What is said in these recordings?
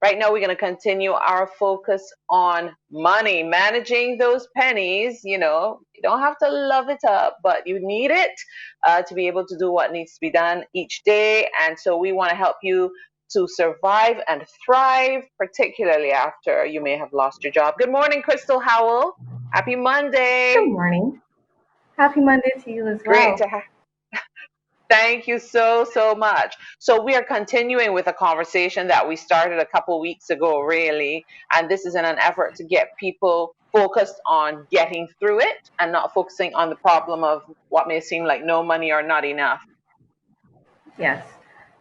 Right now, we're going to continue our focus on money, managing those pennies. You don't have to love it up, but you need it to be able to do what needs to be done each day. And so we want to help you to survive and thrive, particularly after you may have lost your job. Good morning, Crystal Howell. Happy Good Monday. morning. Happy Monday to you as Great well. to have. Thank you so, so much. So, we are continuing with a conversation that we started a couple weeks ago, really. And this is in an effort to get people focused on getting through it and not focusing on the problem of what may seem like no money or not enough. Yes.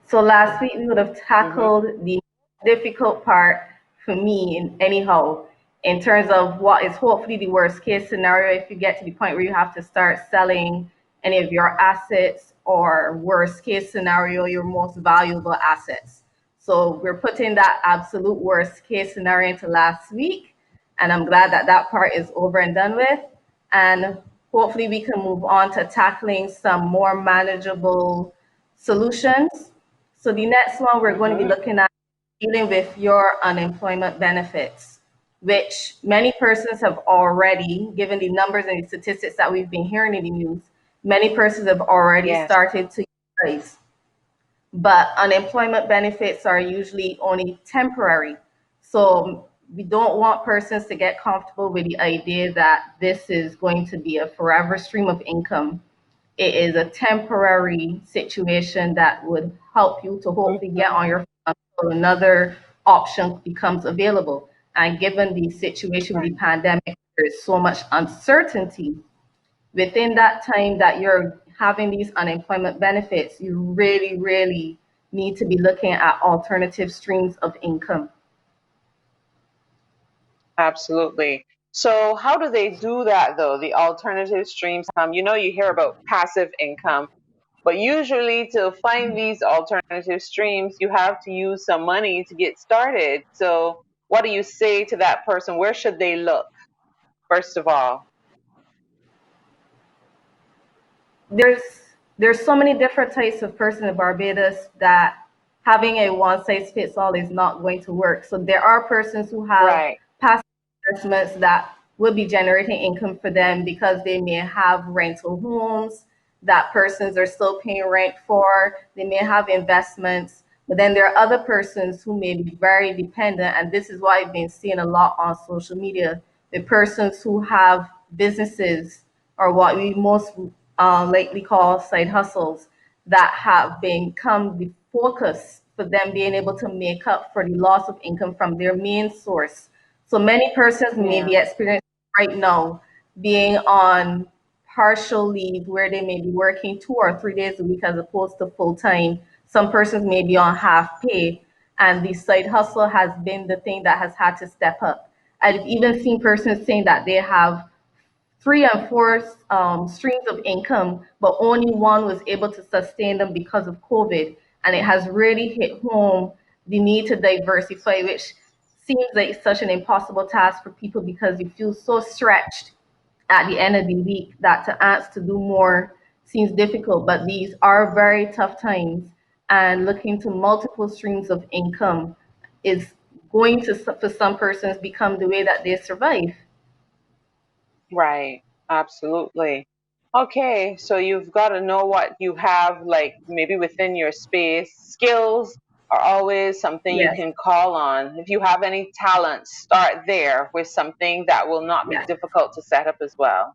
So last week we would have Hmm. tackled the difficult part for me, anyhow, in terms of what is hopefully the worst case scenario if you get to the point where you have to start selling any of your assets, or worst case scenario, your most valuable assets. So we're putting that absolute worst case scenario into last week, and I'm glad that that part is over and done with. And hopefully we can move on to tackling some more manageable solutions. So the next one we're going to be Hmm. looking at dealing with your unemployment benefits, which many persons have already, given the numbers and the statistics that we've been hearing in the news, many persons have already Yes, started to utilize. But unemployment benefits are usually only temporary. So we don't want persons to get comfortable with the idea that this is going to be a forever stream of income. It is a temporary situation that would help you to hopefully get hmm, on your feet until another option becomes available. And given the situation with the right. pandemic, there is so much uncertainty. Within that time that you're having these unemployment benefits, you really, really need to be looking at alternative streams of income. Absolutely. So, how do they do that though? The alternative streams, you hear about passive income. But usually, to find these alternative streams, you have to use some money to get started. So, what do you say to that person? Where should they look, first of all? there's there's so many different types of person in Barbados that having a one size fits all is not going to work. So there are persons who have Right. passive investments that will be generating income for them because they may have rental homes that persons are still paying rent for. They may have investments, but then there are other persons who may be very dependent, and this is why I've been seeing a lot on social media. The persons who have businesses, or what we most lately call side hustles, that have become the focus for them being able to make up for the loss of income from their main source. So many persons may Yeah. be experiencing right now being on partial leave where they may be working 2 or 3 days a week as opposed to full time. Some persons may be on half pay, and the side hustle has been the thing that has had to step up. I've even seen persons saying that they have 3 and 4 streams of income, but only one was able to sustain them because of COVID. And it has really hit home the need to diversify, which seems like such an impossible task for people because you feel so stretched at the end of the week that to ask to do more seems difficult. But these are very tough times, and looking to multiple streams of income is going to, for some persons, become the way that they survive. Right. Absolutely. Okay, so you've got to know what you have, like maybe within your space. Skills are always something you Yes, can call on. If you have any talents, start there with something that will not be yes. difficult to set up as well.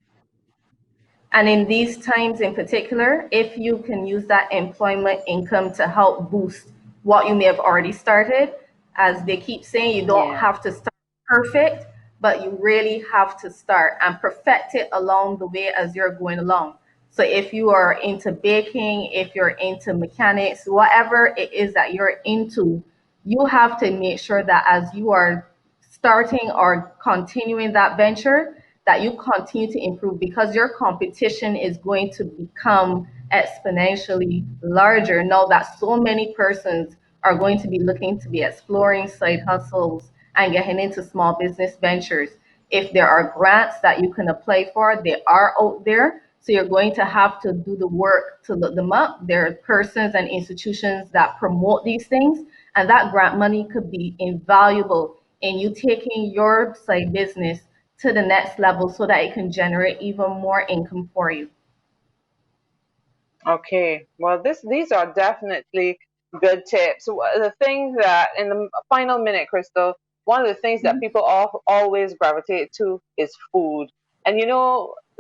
And in these times in particular, if you can use that employment income to help boost what you may have already started, as they keep saying, you don't Yeah. have to start perfect, but you really have to start and perfect it along the way as you're going along. So if you are into baking, if you're into mechanics, whatever it is that you're into, you have to make sure that as you are starting or continuing that venture, that you continue to improve because your competition is going to become exponentially larger now that so many persons are going to be looking to be exploring side hustles and getting into small business ventures. If there are grants that you can apply for, they are out there. So you're going to have to do the work to look them up. There are persons and institutions that promote these things, And that grant money could be invaluable in you taking your side business to the next level so that it can generate even more income for you. Okay, well, these are definitely good tips. The thing that in the final minute, Crystal, one of the things that people always gravitate to is food. And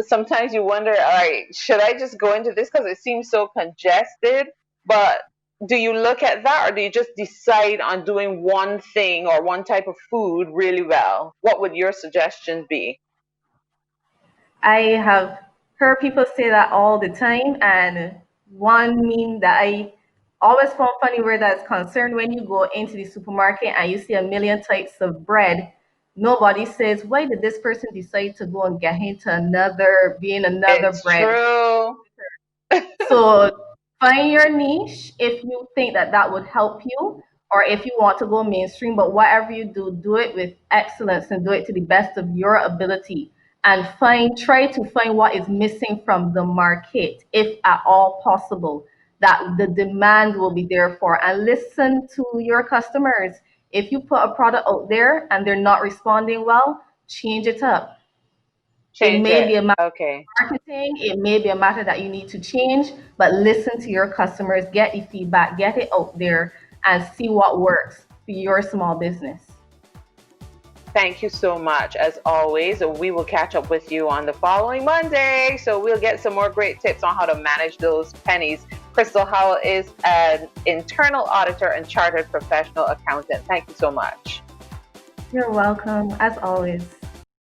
sometimes you wonder, all right, should I just go into this because it seems so congested? But do you look at that, or do you just decide on doing one thing or one type of food really well? What would your suggestions be? I have heard people say that all the time, and one meme that I always found funny where that's concerned, when you go into the supermarket and you see a million types of bread, nobody says, why did this person decide to go and get into being another It's bread? true. So find your niche if you think that that would help you, or if you want to go mainstream. But whatever you do, do it with excellence and do it to the best of your ability. And try to find what is missing from the market, if at all possible, that the demand will be there for. And listen to your customers. If you put a product out there and they're not responding well, change it up. It Change may it. be a Okay. marketing, it may be a matter that you need to change, but listen to your customers, get the feedback, get it out there, and see what works for your small business. Thank you so much. As always, we will catch up with you on the following Monday. So we'll get some more great tips on how to manage those pennies. Crystal Howell is an internal auditor and chartered professional accountant. Thank you so much. You're welcome, as always.